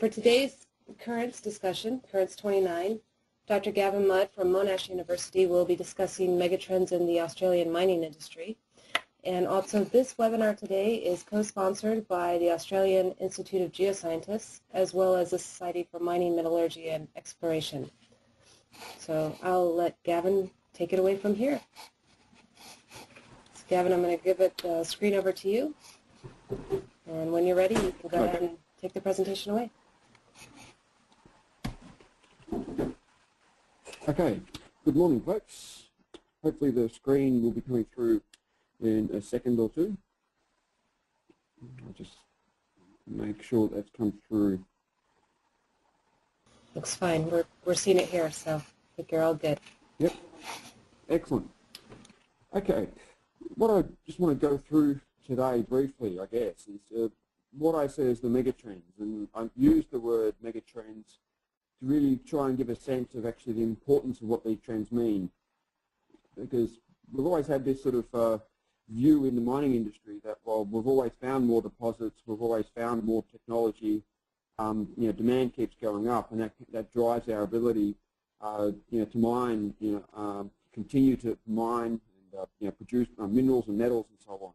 For today's Currents discussion, Currents 29, Dr. Gavin from Monash University will be discussing megatrends in the Australian mining industry. And also this webinar today is co-sponsored by the Australian Institute of Geoscientists as well as the Society for Mining, Metallurgy and Exploration. So I'll let Gavin take it away from here. So Gavin, I'm going to give the screen over to you. And when you're ready, you can go ahead and take the presentation away. Okay, good morning folks. Hopefully the screen will be coming through in a second or two. I'll just make sure that's come through. Looks fine. We're seeing it here, so I think you're all good. Yep, excellent. Okay, what I just want to go through today briefly, I guess, is what I say is the megatrends, and I've used the word megatrends to really try and give a sense of actually the importance of what these trends mean, because we've always had this sort of view in the mining industry that while we've always found more deposits, we've always found more technology, demand keeps going up, and that drives our ability, to mine, continue to mine and produce minerals and metals and so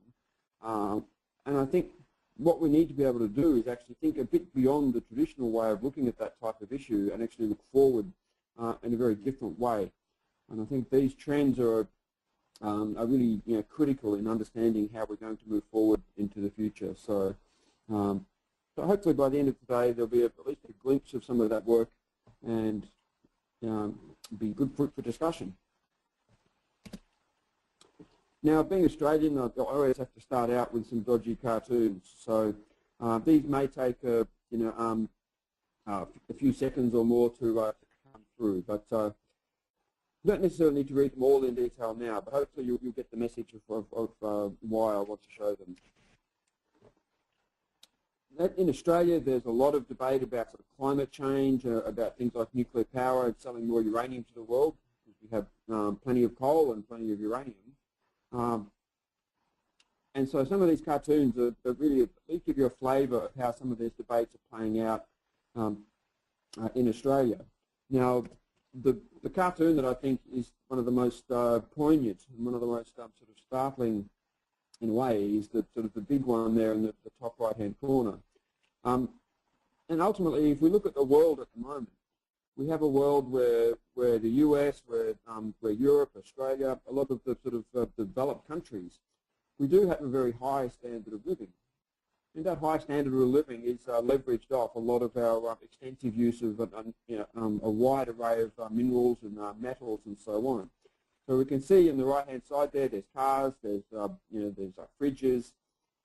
on. And I think what we need to be able to do is actually think a bit beyond the traditional way of looking at that type of issue and actually look forward in a very different way. And I think these trends are really critical in understanding how we're going to move forward into the future. So, so hopefully by the end of today there'll be at least a glimpse of some of that work and be good for discussion. Now, being Australian, I always have to start out with some dodgy cartoons. So these may take a few seconds or more to come through, but you don't necessarily need to read them all in detail now, but hopefully you'll get the message of why I want to show them. In Australia, there's a lot of debate about sort of climate change, about things like nuclear power and selling more uranium to the world, because we have plenty of coal and plenty of uranium. And so some of these cartoons are really at least give you a flavour of how some of these debates are playing out in Australia. Now, the cartoon that I think is one of the most poignant and one of the most sort of startling in a way is the sort of the big one there in the top right-hand corner. And ultimately, if we look at the world at the moment, we have a world where the US, where Europe, Australia, a lot of the sort of developed countries, we do have a very high standard of living. And that high standard of living is leveraged off a lot of our extensive use of a wide array of minerals and metals and so on. So we can see in the right-hand side there's cars, there's fridges,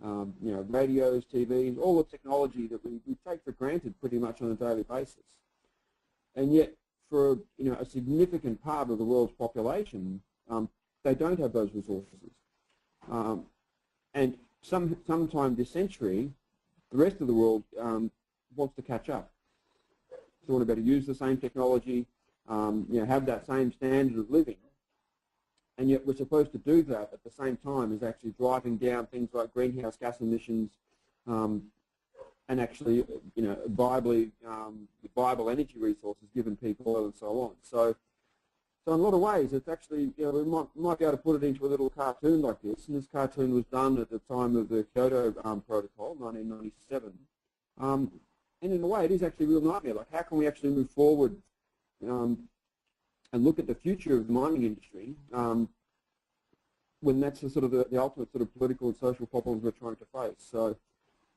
radios, TVs, all the technology that we take for granted pretty much on a daily basis. And yet, for a significant part of the world's population, they don't have those resources. And sometime this century, the rest of the world wants to catch up. They want to be able to use the same technology, have that same standard of living. And yet, we're supposed to do that at the same time as actually driving down things like greenhouse gas emissions. And actually, viable energy resources given people and so on. So in a lot of ways, it's actually, we might be able to put it into a little cartoon like this. And this cartoon was done at the time of the Kyoto Protocol, 1997. And in a way, it is actually a real nightmare. Like, how can we actually move forward and look at the future of the mining industry when that's the sort of the ultimate sort of political and social problems we're trying to face? So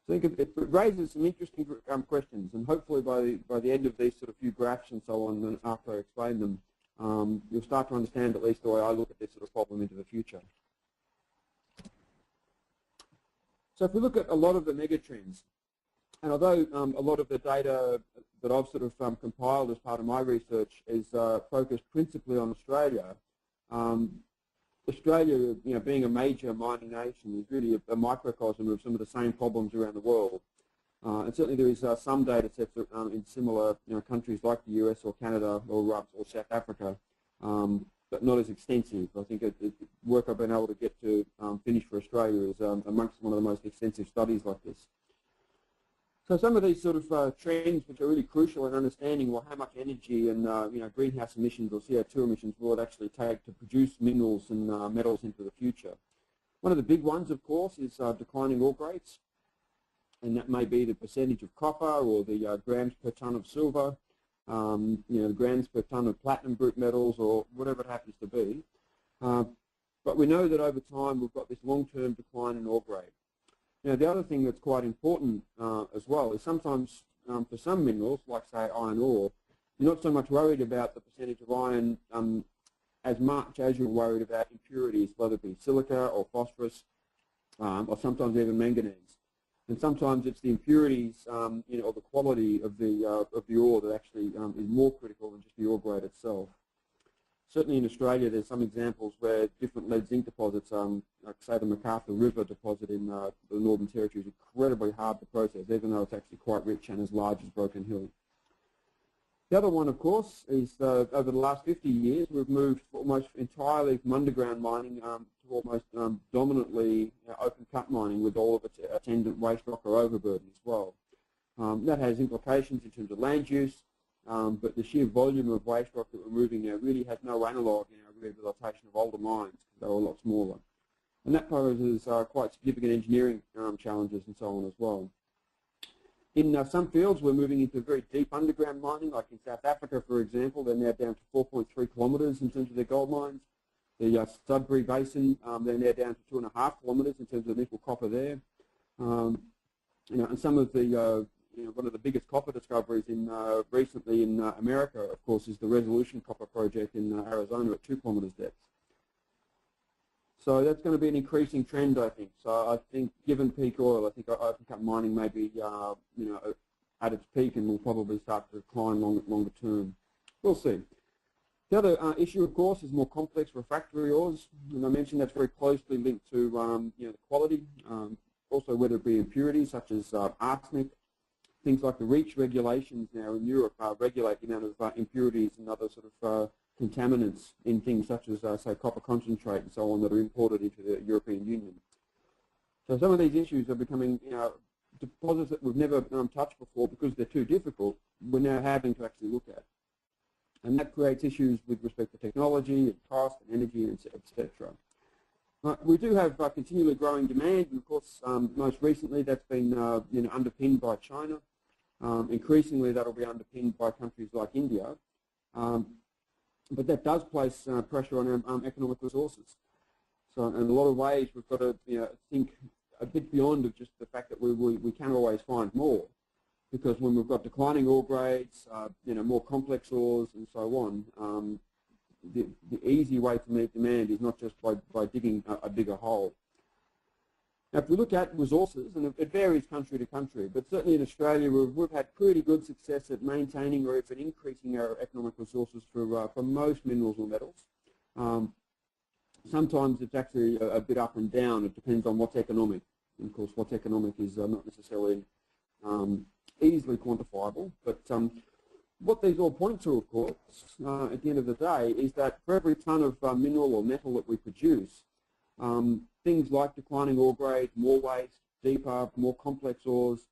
I think it raises some interesting questions, and hopefully by the end of these sort of few graphs and so on, and after I explain them, you'll start to understand at least the way I look at this sort of problem into the future. So if we look at a lot of the megatrends, and although a lot of the data that I've sort of compiled as part of my research is focused principally on Australia, Australia, being a major mining nation, is really a microcosm of some of the same problems around the world. And certainly there is some data sets in similar countries like the US or Canada or South Africa, but not as extensive. I think the work I've been able to get to finish for Australia is amongst one of the most extensive studies like this. So some of these sort of trends which are really crucial in understanding, well, how much energy and greenhouse emissions or CO2 emissions will it actually take to produce minerals and metals into the future. One of the big ones, of course, is declining ore grades, and that may be the percentage of copper or the grams per tonne of silver, the grams per tonne of platinum group metals or whatever it happens to be. But we know that over time we've got this long-term decline in ore grade. Now, the other thing that's quite important as well is sometimes for some minerals, like say iron ore, you're not so much worried about the percentage of iron as much as you're worried about impurities, whether it be silica or phosphorus, or sometimes even manganese. And sometimes it's the impurities, or the quality of the ore that actually is more critical than just the ore grade itself. Certainly in Australia, there's some examples where different lead zinc deposits, like say the MacArthur River deposit in the Northern Territory, is incredibly hard to process, even though it's actually quite rich and as large as Broken Hill. The other one, of course, is over the last 50 years, we've moved almost entirely from underground mining to almost dominantly open cut mining with all of its attendant waste rock or overburden as well. That has implications in terms of land use, but the sheer volume of waste rock that we're moving now really has no analogue in our rehabilitation of older mines because they're a lot smaller. And that poses quite significant engineering challenges and so on as well. In some fields, we're moving into very deep underground mining, like in South Africa, for example. They're now down to 4.3 kilometres in terms of their gold mines. The Sudbury Basin, they're now down to 2.5 kilometres in terms of nickel copper there. And some of the one of the biggest copper discoveries recently in America, of course, is the Resolution Copper Project in Arizona at 2 kilometres depth. So that's going to be an increasing trend, I think. So I think, given peak oil, I think open cut mining may be, at its peak and will probably start to decline longer term. We'll see. The other issue, of course, is more complex refractory ores, and I mentioned that's very closely linked to the quality, also whether it be impurities such as arsenic. Things like the REACH regulations now in Europe regulate the amount of impurities and other sort of contaminants in things such as, say, copper concentrate and so on that are imported into the European Union. So some of these issues are becoming, deposits that we've never touched before because they're too difficult, we're now having to actually look at. And that creates issues with respect to technology and cost and energy, etc. We do have continually growing demand, and of course, most recently that's been underpinned by China. Increasingly, that'll be underpinned by countries like India. But that does place pressure on our economic resources. So in a lot of ways, we've got to think a bit beyond of just the fact that we can always find more. Because when we've got declining ore grades, more complex ores and so on, the easy way to meet demand is not just by digging a bigger hole. Now, if we look at resources, and it varies country to country, but certainly in Australia we've had pretty good success at maintaining or even increasing our economic resources for most minerals or metals. Sometimes it's actually a bit up and down. It depends on what's economic. And of course, what's economic is not necessarily easily quantifiable, but what these all point to, of course, at the end of the day, is that for every tonne of mineral or metal that we produce, things like declining ore grade, more waste, deeper, more complex ores,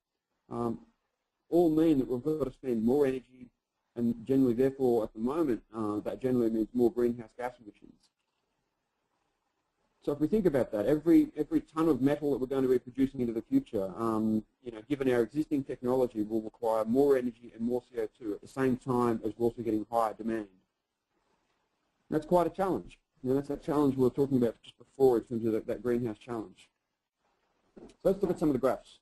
all mean that we've got to spend more energy, and generally, therefore, at the moment, that generally means more greenhouse gas emissions. So if we think about that, every tonne of metal that we're going to be producing into the future, given our existing technology, will require more energy and more CO2 at the same time as we're also getting higher demand. That's quite a challenge. That's that challenge we were talking about just before in terms of that greenhouse challenge. So let's look at some of the graphs.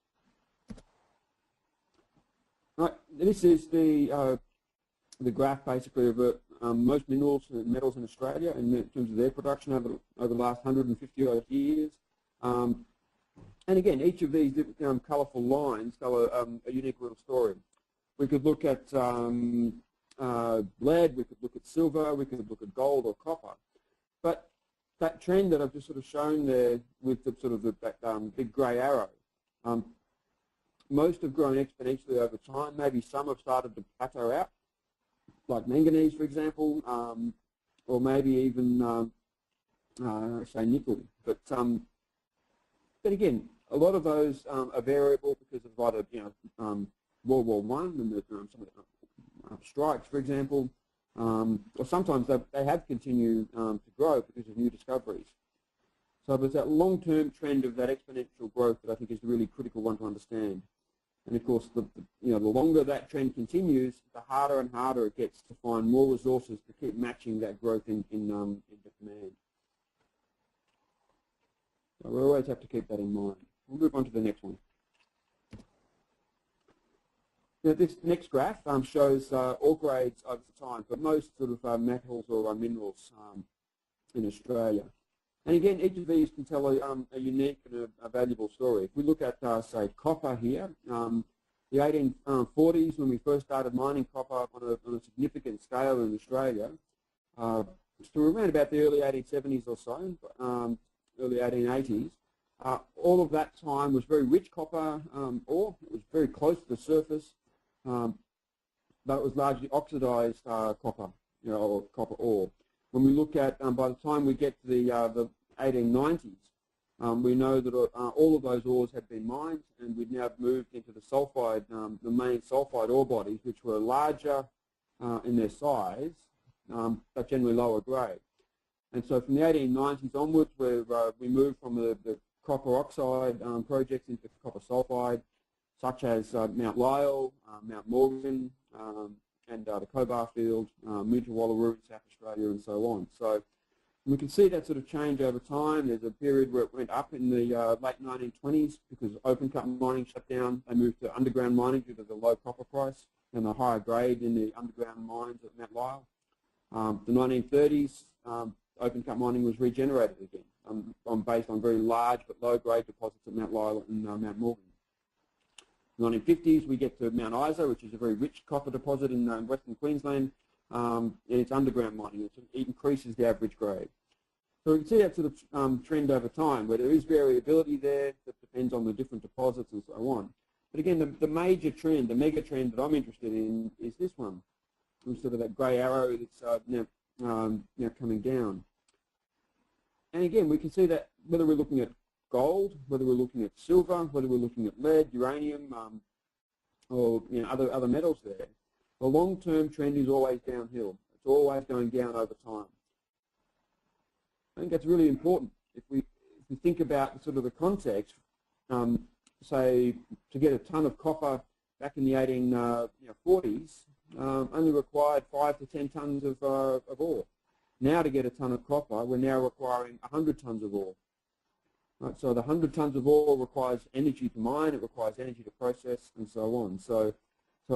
Right, this is the graph basically of most minerals and metals in Australia in terms of their production over the last 150 odd years. And again, each of these colourful lines tell a unique little story. We could look at lead, we could look at silver, we could look at gold or copper. But that trend that I've just sort of shown there with the sort of that big grey arrow, most have grown exponentially over time. Maybe some have started to plateau out, like manganese, for example, or maybe even, say, nickel. But again, A lot of those are variable because of either World War One and some of the strikes, for example, or sometimes they have continued to grow because of new discoveries. So there's that long-term trend of that exponential growth that I think is the really critical one to understand. And of course, the longer that trend continues, the harder and harder it gets to find more resources to keep matching that growth in demand. So we always have to keep that in mind. We'll move on to the next one. Now, this next graph shows ore grades over time for most sort of metals or minerals in Australia. And again, each of these can tell a unique and a valuable story. If we look at, say, copper here, the 1840s when we first started mining copper on a significant scale in Australia, so around about the early 1870s or so, early 1880s, all of that time was very rich copper ore. It was very close to the surface, but it was largely oxidized copper, or copper ore. When we look at, by the time we get to the 1890s, we know that all of those ores had been mined, and we've now moved into the sulfide, the main sulfide ore bodies, which were larger in their size, but generally lower grade. And so from the 1890s onwards, we moved from the copper oxide projects into copper sulfide, such as Mount Lyell, Mount Morgan, and the Cobar Field, Moonta-Wallaroo in South Australia, and so on. So we can see that sort of change over time. There's a period where it went up in the late 1920s because open cut mining shut down. They moved to underground mining due to the low copper price and the higher grade in the underground mines at Mount Lyell. The 1930s, open cut mining was regenerated again, based on very large but low grade deposits at Mount Lyell and Mount Morgan. 1950s, we get to Mount Isa, which is a very rich copper deposit in Western Queensland. And it's underground mining. It increases the average grade. So we can see that sort of trend over time, where there is variability there that depends on the different deposits and so on. But again, the major trend, the mega trend that I'm interested in is this one, sort of that grey arrow that's now coming down. And again, we can see that whether we're looking at gold, whether we're looking at silver, whether we're looking at lead, uranium, or other metals there, the long-term trend is always downhill. It's always going down over time. I think that's really important. If we think about sort of the context, say to get a ton of copper back in the 1840s, only required 5 to 10 tons of ore. Now to get a ton of copper, we're now requiring 100 tons of ore. Right, so the 100 tons of ore requires energy to mine, it requires energy to process, and so on. So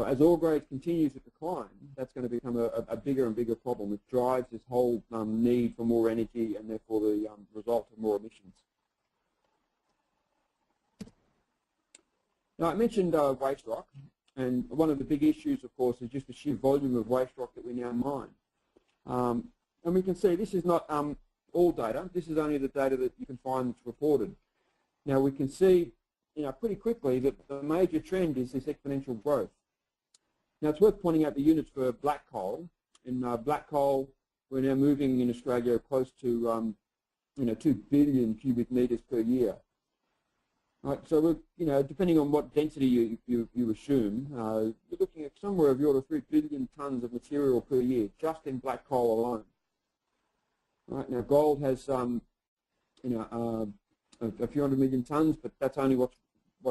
as ore grades continue to decline, that's going to become a bigger and bigger problem. It drives this whole need for more energy and therefore the result of more emissions. Now I mentioned waste rock, and one of the big issues, of course, is just the sheer volume of waste rock that we now mine. And we can see this is not all data. This is only the data that you can find that's reported. Now we can see, pretty quickly that the major trend is this exponential growth. Now it's worth pointing out the units for black coal. In black coal, we're now moving in Australia close to 2 billion cubic metres per year. Right, so we're, depending on what density you assume, you're looking at somewhere of the order of 3 billion tonnes of material per year just in black coal alone. Right, now gold has a few hundred million tonnes, but that's only what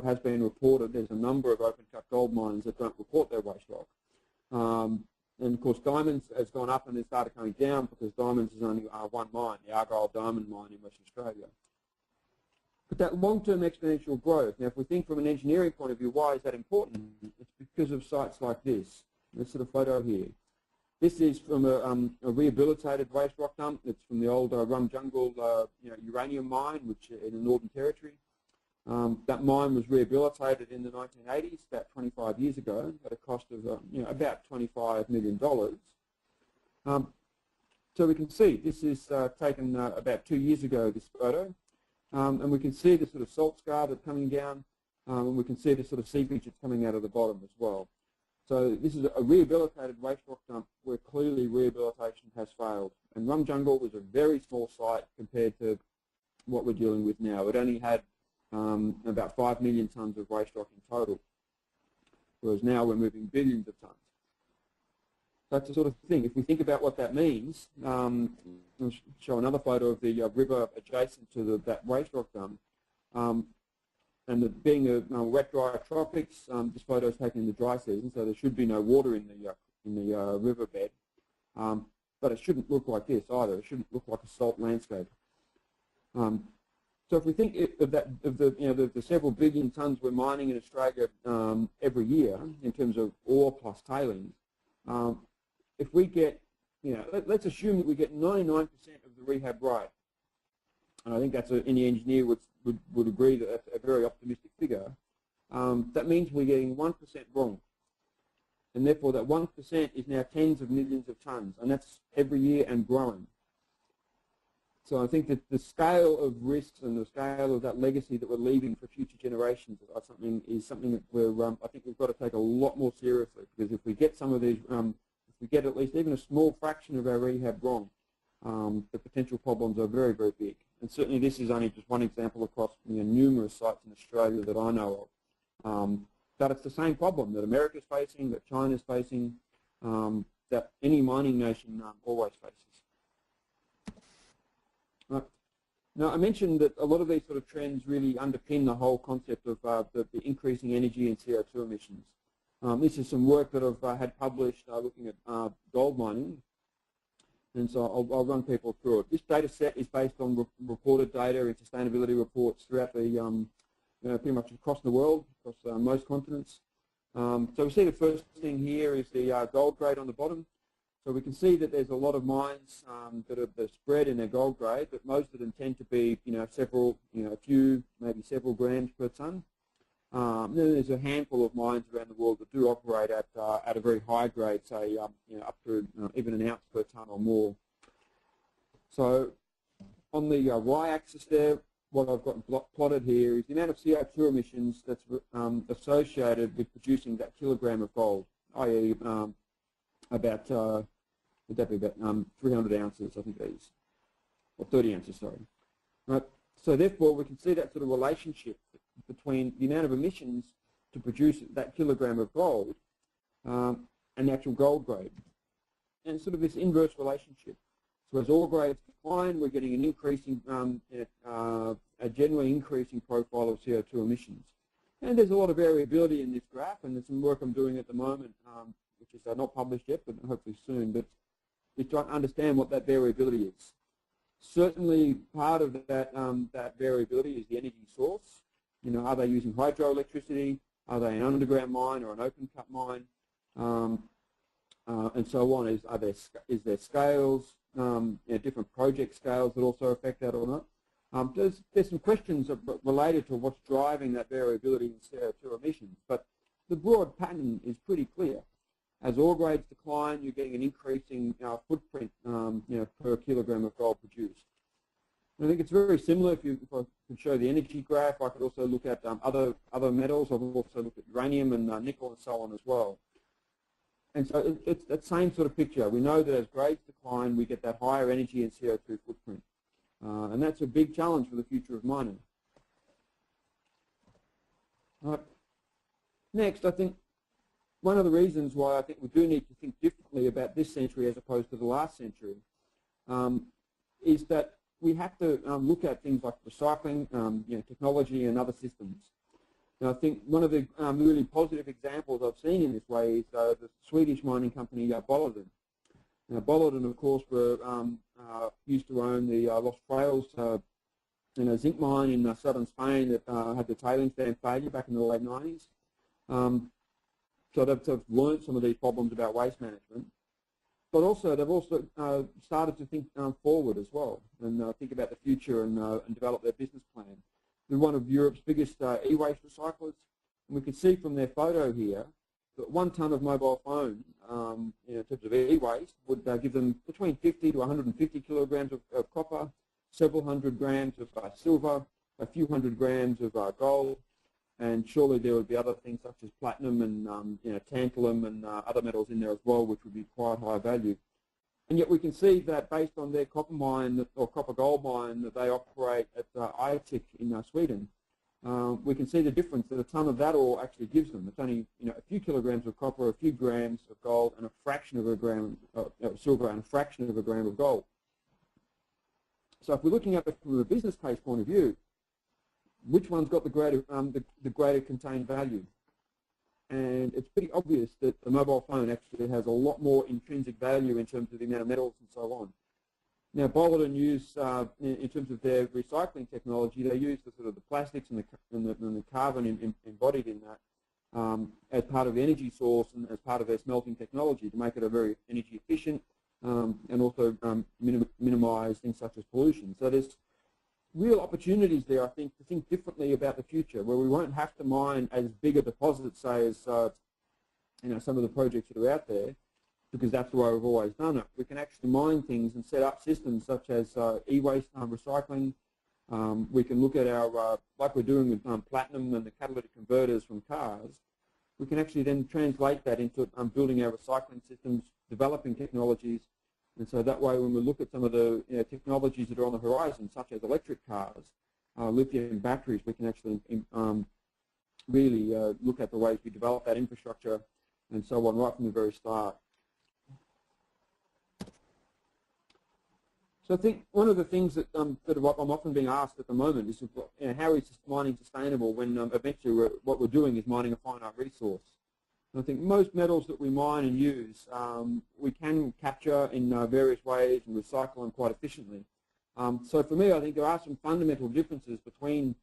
has been reported. There's a number of open cut gold mines that don't report their waste rock. And of course diamonds has gone up and then started coming down because diamonds is only one mine, the Argyle Diamond Mine in Western Australia. But that long-term exponential growth, now if we think from an engineering point of view, why is that important? It's because of sites like this. This sort of photo here. This is from a rehabilitated waste rock dump. It's from the old Rum Jungle uranium mine, which in the Northern Territory. That mine was rehabilitated in the 1980s, about 25 years ago, at a cost of about $25 million. So we can see this is taken about 2 years ago, this photo, and we can see the sort of salt scar that's coming down, and we can see the sort of seepage that's coming out of the bottom as well. So this is a rehabilitated waste rock dump where clearly rehabilitation has failed. And Rum Jungle was a very small site compared to what we're dealing with now. It only had about 5 million tonnes of waste rock in total, whereas now we're moving billions of tonnes. That's the sort of thing. If we think about what that means, I'll show another photo of the river adjacent to that waste rock dump. And being a wet, dry tropics, this photo is taken in the dry season, so there should be no water in the riverbed. But it shouldn't look like this either. It shouldn't look like a salt landscape. So if we think of the several billion tonnes we're mining in Australia every year in terms of ore plus tailings, if we get, let's assume that we get 99% of the rehab right. And I think that's any engineer would agree that that's a very optimistic figure. That means we're getting 1% wrong. And therefore that 1% is now tens of millions of tonnes, and that's every year and growing. So I think that the scale of risks and the scale of that legacy that we're leaving for future generations is something that I think we've got to take a lot more seriously, because if we get some of these, if we get at least even a small fraction of our rehab wrong, the potential problems are very, very big. And certainly this is only just one example across numerous sites in Australia that I know of. But it's the same problem that America's facing, that China's facing, that any mining nation always faces. Now, I mentioned that a lot of these sort of trends really underpin the whole concept of the increasing energy and CO2 emissions. This is some work that I've had published looking at gold mining, and so I'll run people through it. This data set is based on reported data in sustainability reports throughout the, pretty much across the world, across most continents. So we see the first thing here is the gold grade on the bottom. So we can see that there's a lot of mines that are spread in their gold grade, but most of them tend to be, several, a few, maybe several grams per tonne. Then there's a handful of mines around the world that do operate at a very high grade, say, up to even an ounce per tonne or more. So on the y-axis there, what I've got plotted here is the amount of CO2 emissions that's associated with producing that kilogram of gold, i.e. About, would that be about 300 ounces, I think that is, or 30 ounces, sorry. Right. So therefore, we can see that sort of relationship between the amount of emissions to produce that kilogram of gold and the actual gold grade. And sort of this inverse relationship. So as ore grades decline, we're getting an increasing, a generally increasing profile of CO2 emissions. And there's a lot of variability in this graph, and there's some work I'm doing at the moment, which is not published yet, but hopefully soon, but is to understand what that variability is. Certainly part of that, that variability is the energy source. Are they using hydroelectricity? Are they an underground mine or an open cut mine? And so on. Is there scales, different project scales that also affect that or not? There's some questions related to what's driving that variability in CO2 emissions, but the broad pattern is pretty clear. As ore grades decline, you're getting an increasing footprint, per kilogram of gold produced. And I think it's very similar. If I could show the energy graph, I could also look at other metals. I've also looked at uranium and nickel and so on as well. And so it's that same sort of picture. We know that as grades decline, we get that higher energy and CO2 footprint. And that's a big challenge for the future of mining. Next, I think one of the reasons why I think we do need to think differently about this century as opposed to the last century is that we have to look at things like recycling, technology and other systems. And I think one of the really positive examples I've seen in this way is the Swedish mining company Boliden. Now, Boliden, of course, used to own the Los Frailes zinc mine in southern Spain that had the tailings dam failure back in the late 90s. So they've learned some of these problems about waste management. But also, they've also started to think forward as well and think about the future and develop their business plan. They're one of Europe's biggest e-waste recyclers. And we can see from their photo here that 1 tonne of mobile phone, in terms of e-waste, would give them between 50 to 150 kilograms of copper, several hundred grams of silver, a few hundred grams of gold, and surely there would be other things such as platinum and tantalum and other metals in there as well, which would be quite high value. And yet we can see that based on their copper mine or copper gold mine that they operate at Aitik in Sweden, we can see the difference that a ton of that ore actually gives them. It's only a few kilograms of copper, a few grams of gold, and a fraction of a gram of silver, and a fraction of a gram of gold. So if we're looking at it from a business case point of view, which one's got the greater contained value? And it's pretty obvious that the mobile phone actually has a lot more intrinsic value in terms of the amount of metals and so on. Now, Boliden use, in terms of their recycling technology, they use the sort of the plastics and the carbon embodied in that as part of the energy source and as part of their smelting technology to make it a very energy efficient and also minimise things such as pollution. So there's real opportunities there, I think, to think differently about the future, where we won't have to mine as big a deposit, say, as some of the projects that are out there, because that's the way we've always done it. We can actually mine things and set up systems such as e-waste recycling. We can look at our, like we're doing with platinum and the catalytic converters from cars, we can actually then translate that into building our recycling systems, developing technologies. And so that way, when we look at some of the technologies that are on the horizon, such as electric cars, lithium batteries, we can actually really look at the ways we develop that infrastructure and so on right from the very start. So I think one of the things that I'm often being asked at the moment is, how is mining sustainable when eventually what we're doing is mining a finite resource? And I think most metals that we mine and use, we can capture in various ways and recycle them quite efficiently. So for me, I think there are some fundamental differences between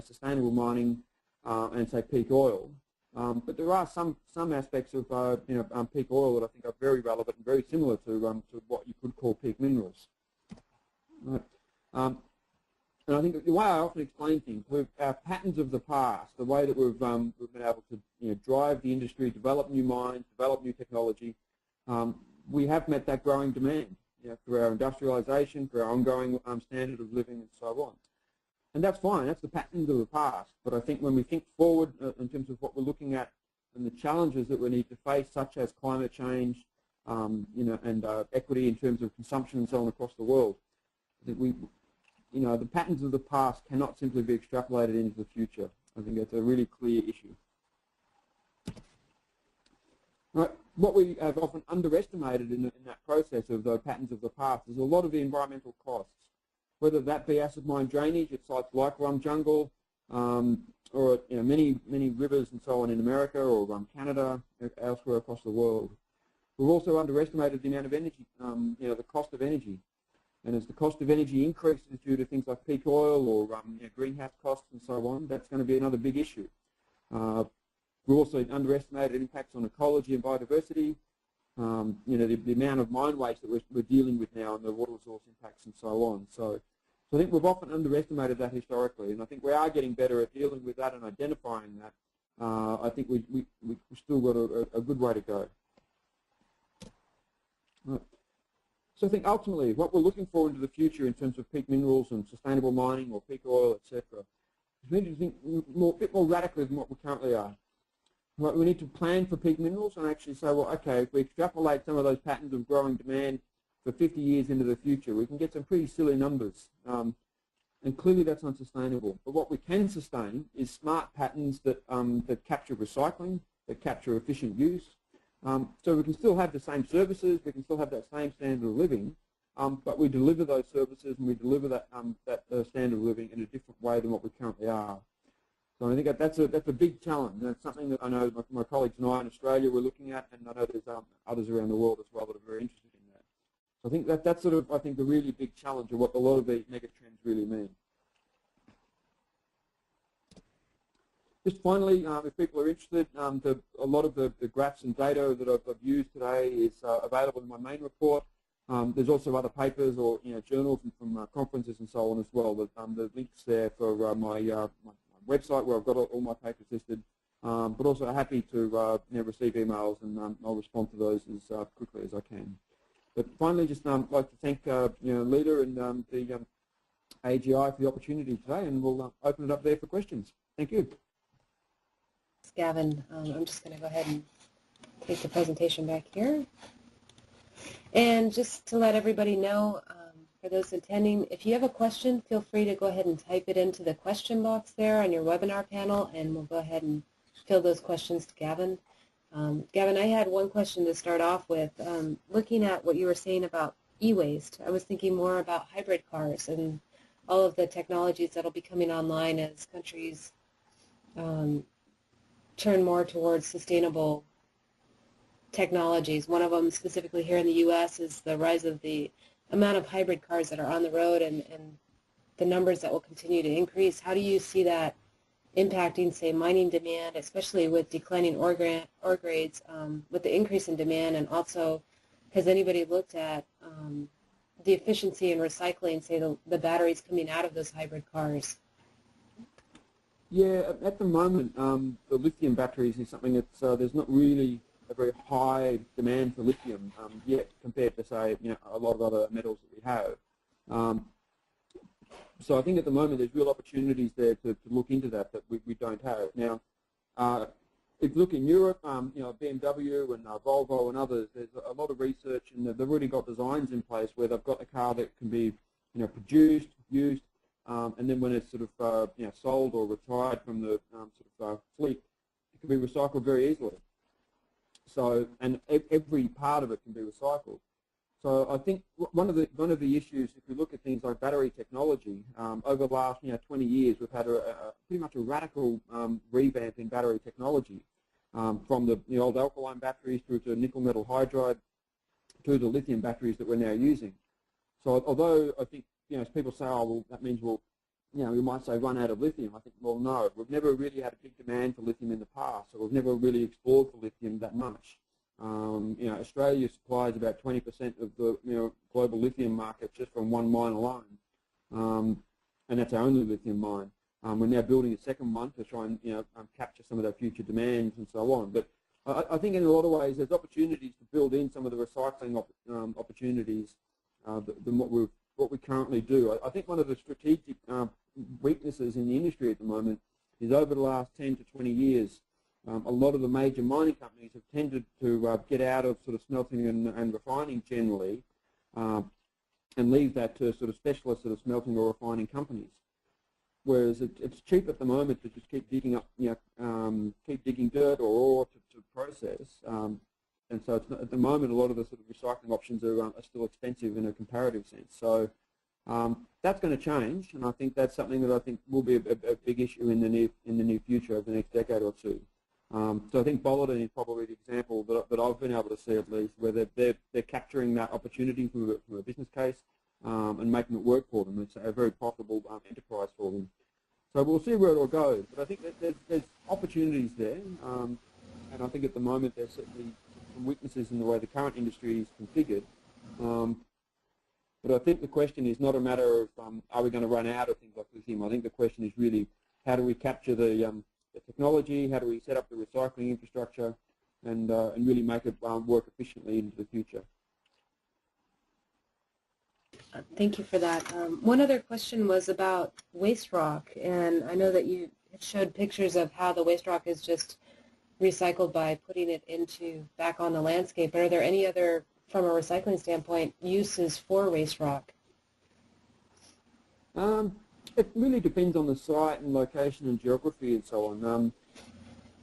sustainable mining and, say, peak oil. But there are some aspects of peak oil that I think are very relevant and very similar to what you could call peak minerals. Right. And I think the way I often explain things, our patterns of the past, the way that we've been able to drive the industry, develop new mines, develop new technology, we have met that growing demand through our industrialisation, through our ongoing standard of living, and so on. And that's fine. That's the patterns of the past. But I think when we think forward in terms of what we're looking at and the challenges that we need to face, such as climate change, and equity in terms of consumption and so on across the world, I think the patterns of the past cannot simply be extrapolated into the future. I think that's a really clear issue. Right. What we have often underestimated in that process of the patterns of the past is a lot of the environmental costs, whether that be acid mine drainage at sites like Rum Jungle, or many rivers and so on in America or Canada, elsewhere across the world. We've also underestimated the amount of energy, the cost of energy. And as the cost of energy increases due to things like peak oil or greenhouse costs and so on, that's going to be another big issue. We've also underestimated impacts on ecology and biodiversity, the amount of mine waste that we're dealing with now and the water resource impacts and so on. So I think we've often underestimated that historically, and I think we are getting better at dealing with that and identifying that. I think we've still got a good way to go. Right. So I think ultimately what we're looking for into the future in terms of peak minerals and sustainable mining or peak oil, etc., is we need to think a bit more radically than what we currently are. Right, we need to plan for peak minerals and actually say, well, okay, if we extrapolate some of those patterns of growing demand for 50 years into the future, we can get some pretty silly numbers. And clearly that's unsustainable. But what we can sustain is smart patterns that capture recycling, that capture efficient use. So we can still have the same services, we can still have that same standard of living, but we deliver those services and we deliver that standard of living in a different way than what we currently are. So I think that's a big challenge. That's something that I know my colleagues and I in Australia were looking at, and I know there's others around the world as well that are very interested in that. So I think that's sort of, I think, the really big challenge of what a lot of these mega trends really mean. Just finally, if people are interested, a lot of the graphs and data that I've used today is available in my main report. There's also other papers or journals and from conferences and so on as well. The links there for my website where I've got all my papers listed, but also happy to receive emails, and I'll respond to those as quickly as I can. But finally, just like to thank Lita and the AGI for the opportunity today, and we'll open it up there for questions. Thank you. Thanks, Gavin. I'm just going to go ahead and take the presentation back here. And just to let everybody know, for those attending, if you have a question, feel free to go ahead and type it into the question box there on your webinar panel, and we'll go ahead and fill those questions to Gavin. Gavin, I had one question to start off with. Looking at what you were saying about e-waste, I was thinking more about hybrid cars and all of the technologies that will be coming online as countries turn more towards sustainable technologies. One of them specifically here in the U.S. is the rise of the amount of hybrid cars that are on the road and the numbers that will continue to increase. How do you see that impacting, say, mining demand, especially with declining ore grades, with the increase in demand? And also, has anybody looked at the efficiency in recycling, say, the batteries coming out of those hybrid cars? Yeah, at the moment, the lithium batteries is something that's there's not really a very high demand for lithium yet compared to, say, a lot of other metals that we have. So I think at the moment there's real opportunities there to look into that we don't have. Now, if you look in Europe, BMW and Volvo and others, there's a lot of research, and they've already got designs in place where they've got a car that can be produced, used, and then when it's sort of sold or retired from the fleet, it can be recycled very easily. So, and every part of it can be recycled. So I think one of the issues, if we look at things like battery technology, over the last 20 years, we've had pretty much a radical revamp in battery technology, from the old alkaline batteries through to nickel metal hydride to the lithium batteries that we're now using. So although I think as people say, oh well, that means we might say run out of lithium. I think, well, no, we've never really had a big demand for lithium in the past, so we've never really explored for lithium that much. Australia supplies about 20% of the global lithium market just from one mine alone, and that's our only lithium mine. We're now building a second one to try and capture some of that future demands and so on. But I think in a lot of ways there's opportunities to build in some of the recycling opportunities than what we currently do. I think one of the strategic weaknesses in the industry at the moment is over the last 10 to 20 years, a lot of the major mining companies have tended to get out of sort of smelting and refining generally, and leave that to sort of specialist sort of smelting or refining companies. Whereas it's cheap at the moment to just keep digging up, keep digging dirt or ore to process, and so it's not, at the moment a lot of the sort of recycling options are still expensive in a comparative sense. So that's going to change, and I think that's something that I think will be a big issue in the near future over the next decade or two. So I think Boliden is probably the example that I've been able to see at least, where they're capturing that opportunity from a business case and making it work for them. It's a very profitable enterprise for them. So we'll see where it all goes, but I think that there's opportunities there, and I think at the moment there's certainly some weaknesses in the way the current industry is configured. But I think the question is not a matter of are we going to run out of things like lithium. I think the question is really how do we capture the technology, how do we set up the recycling infrastructure, and really make it work efficiently into the future. Thank you for that. One other question was about waste rock, and I know that you showed pictures of how the waste rock is just recycled by putting it back on the landscape. But are there any other, from a recycling standpoint, uses for waste rock? It really depends on the site and location and geography and so on.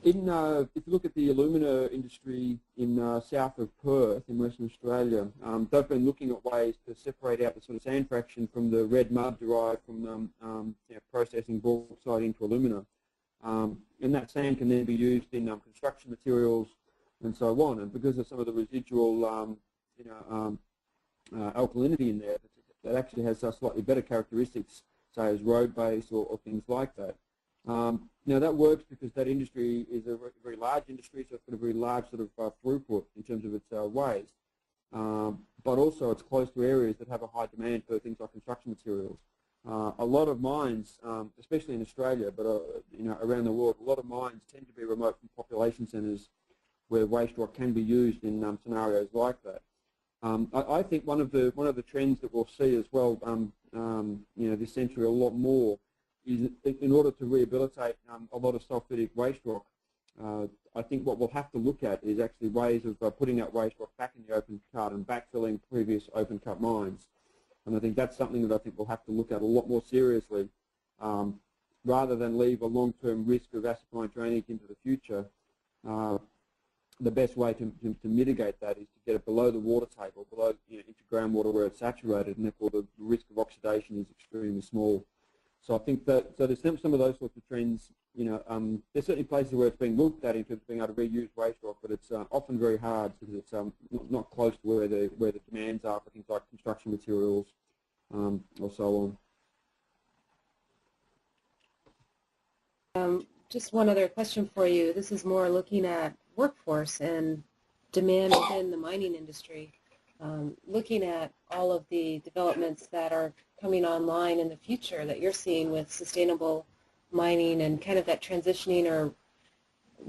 If you look at the alumina industry in south of Perth in Western Australia, they've been looking at ways to separate out the sort of sand fraction from the red mud derived from processing bauxite into alumina. And that sand can then be used in construction materials and so on. And because of some of the residual alkalinity in there, that actually has slightly better characteristics, say as road base or things like that. Now that works because that industry is a very large industry, so it's got a very large sort of throughput in terms of its waste, but also it's close to areas that have a high demand for things like construction materials. A lot of mines, especially in Australia, but around the world, a lot of mines tend to be remote from population centres where waste rock can be used in scenarios like that. I think one of the trends that we'll see as well, this century a lot more, is in order to rehabilitate a lot of sulfidic waste rock, I think what we'll have to look at is actually ways of putting that waste rock back in the open cut and backfilling previous open cut mines. And I think that's something that I think we'll have to look at a lot more seriously, rather than leave a long-term risk of acid mine drainage into the future. The best way to mitigate that is to get it below the water table, below into groundwater where it's saturated, and therefore the risk of oxidation is extremely small. So I think that there's some of those sorts of trends. There's certainly places where it's being looked at in terms of being able to reuse waste rock, but it's often very hard because it's not close to where the demands are for things like construction materials or so on. Just one other question for you. This is more looking at workforce and demand within the mining industry. Looking at all of the developments that are coming online in the future that you're seeing with sustainable mining and kind of that transitioning or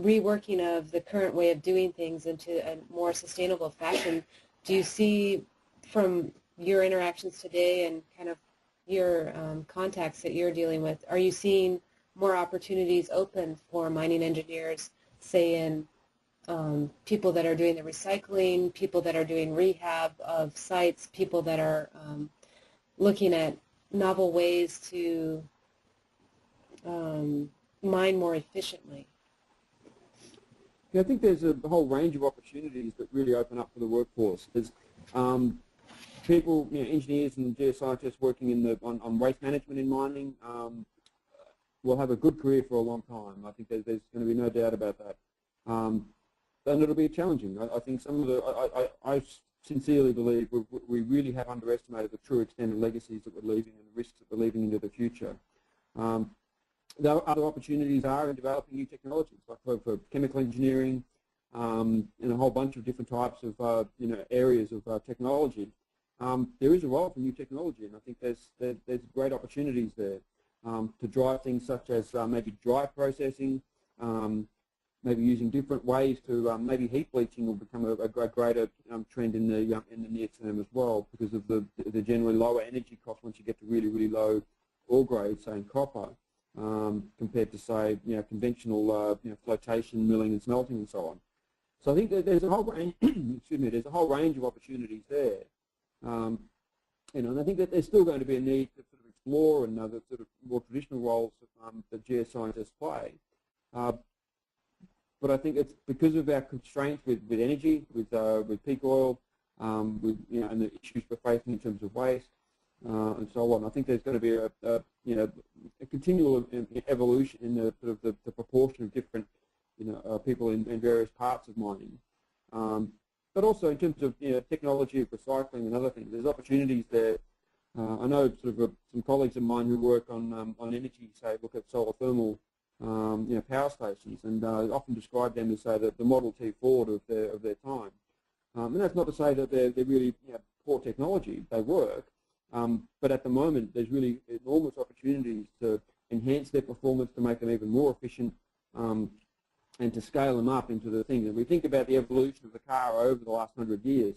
reworking of the current way of doing things into a more sustainable fashion, do you see from your interactions today and kind of your contacts that you're dealing with, are you seeing more opportunities open for mining engineers, say in people that are doing the recycling, people that are doing rehab of sites, people that are looking at novel ways to mine more efficiently? Yeah, I think there's a whole range of opportunities that really open up for the workforce. There's people, engineers and geoscientists working on waste management in mining will have a good career for a long time. I think there's going to be no doubt about that. And it'll be challenging. I think some of I sincerely believe we really have underestimated the true extent of legacies that we're leaving and the risks that we're leaving into the future. The other opportunities are in developing new technologies, like for chemical engineering and a whole bunch of different types of areas of technology. There is a role for new technology, and I think there's great opportunities there to drive things such as maybe dry processing, maybe using different ways to maybe heat bleaching will become a greater trend in the near term as well, because of the generally lower energy cost once you get to really low ore grades, say in copper, compared to say conventional flotation, milling, and smelting, and so on. So I think that there's a whole range. Excuse me. There's a whole range of opportunities there. And I think that there's still going to be a need to sort of explore and the sort of more traditional roles that geoscientists play. But I think it's because of our constraints with energy, with peak oil, and the issues we're facing in terms of waste, and so on. I think there's going to be a continual evolution in the sort of the proportion of different people in various parts of mining. But also in terms of technology of recycling and other things, there's opportunities there. I know sort of some colleagues of mine who work on energy, say, look at solar thermal power stations, and often describe them as, say, the Model T Ford of their time. And that's not to say that they're really poor technology. They work, but at the moment there's really enormous opportunities to enhance their performance, to make them even more efficient, and to scale them up into the thing. And we think about the evolution of the car over the last 100 years.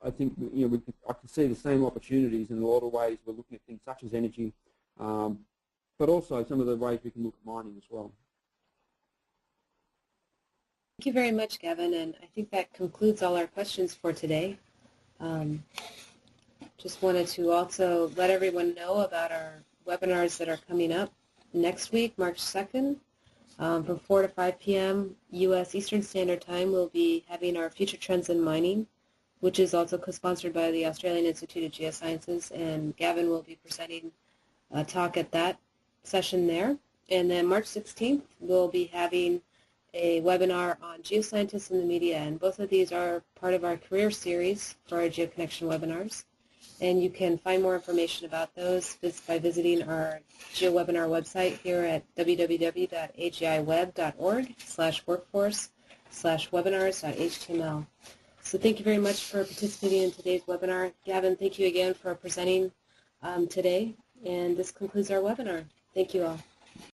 I think I can see the same opportunities in a lot of ways. We're looking at things such as energy, but also some of the ways we can look at mining as well. Thank you very much, Gavin, and I think that concludes all our questions for today. Just wanted to also let everyone know about our webinars that are coming up next week, March 2nd. From 4 to 5 p.m. U.S. Eastern Standard Time, we'll be having our Future Trends in Mining, which is also co-sponsored by the Australian Institute of Geosciences, and Gavin will be presenting a talk at that session there. And then March 16th, we'll be having a webinar on geoscientists in the media, and both of these are part of our career series for our GeoConnection webinars. And you can find more information about those by visiting our GeoWebinar website here at www.agiweb.org/workforce/webinars.html. So thank you very much for participating in today's webinar. Gavin, thank you again for presenting today. And this concludes our webinar. Thank you all.